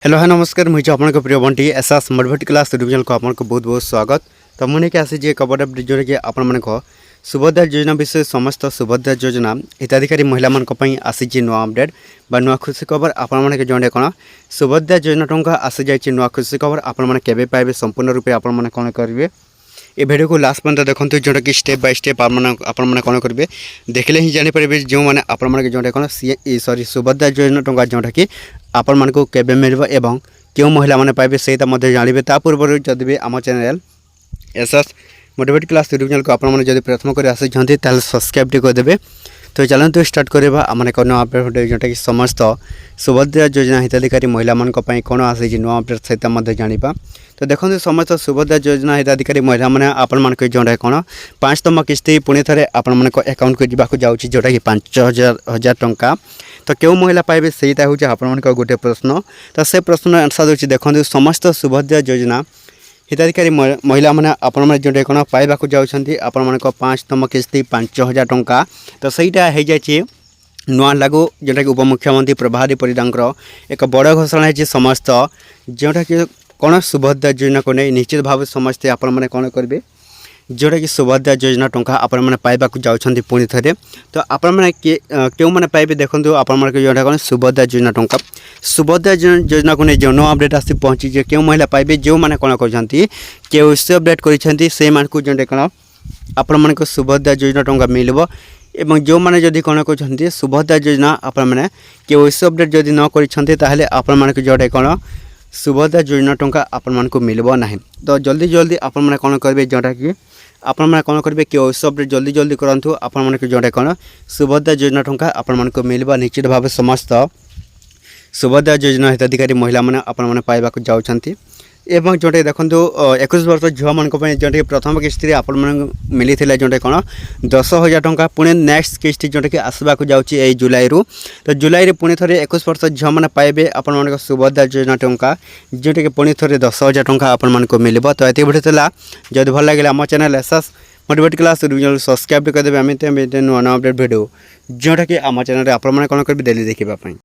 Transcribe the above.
Hello है नमस्कार मुझे आपन प्रिय Bunty SS motivate class revision को आपन को बहुत बहुत स्वागत। तो मुझे के आसी जे कबड अपडेट जोरे के आपन मन को सुभद्रा योजना विषय समस्त सुभद्रा योजना हिताधिकारी महिला मान को पई आसी जे नुआ अपडेट बा नुआ खुशी खबर आपन मन के जोंडे कोन सुभद्रा योजना टंका आसी जाय नुआ खुशी खबर आपन मन केबे पाइबे संपूर्ण रूपे आपन मन कोन करिवे ए वीडियो को लास्ट पर्यंत देखते जोटा कि स्टेप बाय स्टेप आपने कौन करेंगे देखले ही जानीपर जो मैंने आपण जोटा कौन सॉरी सुभद्रा योजना टंका जोटा कि आपण को केबे मिल एवं क्यों महिला मैंने पाइबे से जानवे ता पूर्व जदि भी आम channel SS motivate class revision को आपने प्रथम कर आसी सब्सक्राइब करदे। तो चलते स्टार्ट करवा आम एक नुआ अपडेट जोटा कि समस्त सुभद्रा योजना हिताधिकारी महिला मान कौन आसी नुआ अपडेट सहित जाना। तो देखते समस्त सुभद्रा योजना हिताधिकारी महिला मैंने आपण जोटा कौन 5तम किस्ती पुणी थे आपण अकाउंट को जावाक जाऊँगी जोटा कि 5,000 टंका। तो क्यों महिला पाइबे सहीटा हूँ आपण गोटे प्रश्न। तो से प्रश्न आंसर दूसरी देखते समस्त सुभद्रा योजना हिताधिकारी महिला मैंने आपण जोटा कौन पाइबा जाऊँगी आपण 5तम किस्ती 5,000 टंका। तो सहीटा हो जाए नुआ लागू जोटा कि उपमुख्यमंत्री प्रभारी परिडांकर एक बड़ घोषणा है समस्त जोटा कि कौन सुभद्रा योजना को नहीं निश्चित भाव समस्ते आपण मैंने कौन करेंगे जोटा कि सुभद्रा योजना टंका आपण मैंने पाइबा जाऊँगी पुणी थे। तो आपण मैंने क्यों मैंने पाइबे देखो आपण जोटा कौन सुभद्रा योजना टंका सुभद्रा योजना को नहीं जो नो अपडेट आसी पहुँची क्यों महिला पाइबे जो मैंने कौन कर उससे अपडेट कर जोटा कौन आपण सुभद्रा योजना टंका मिल एवं जो मैंने जदि कौन कहते सुभद्रा योजना आपण मैंने उससे अपडेट जदि न कर आपण जोटा कौन सुभद्रा योजना टंका आपण को मिलबो नहीं। तो जल्दी जल्दी आपण मैंने कौन करेंगे जोटा कि आपण मैंने कौन करेंगे कि उस अपडेट जल्दी जल्दी करूँ आपण मैंने जोटा कौन सुभद्रा योजना टंका आपण को मिलबो निश्चित भाव समस्त सुभद्रा योजना हिताधिकारी महिला मैंने आपण मैंने पाइबा जाऊँगी एवं जोटे देखो 21 वर्ष झील मान जोटा प्रथम किस्ती आपण मिली जोटा कौन 10,000 टंका पुणे नेक्स्ट किस्ती जोटा कि आसवाक जाऊँगी जुलाई रु। तो जुलाई पुणी थे 21 वर्ष झील मैंने पाइबे आपण सुभद्रा योजना टंका जोटा कि पुणी थे 10,000 टंका आपण को मिल। तो ये भिडियो जब भल लगे आम channel SS motivate class revision subscribe करदे नुआ नुआ अपडेट भिडियो जोटा कि आम चैनल आपने कौन करेंगे डेली देखापी।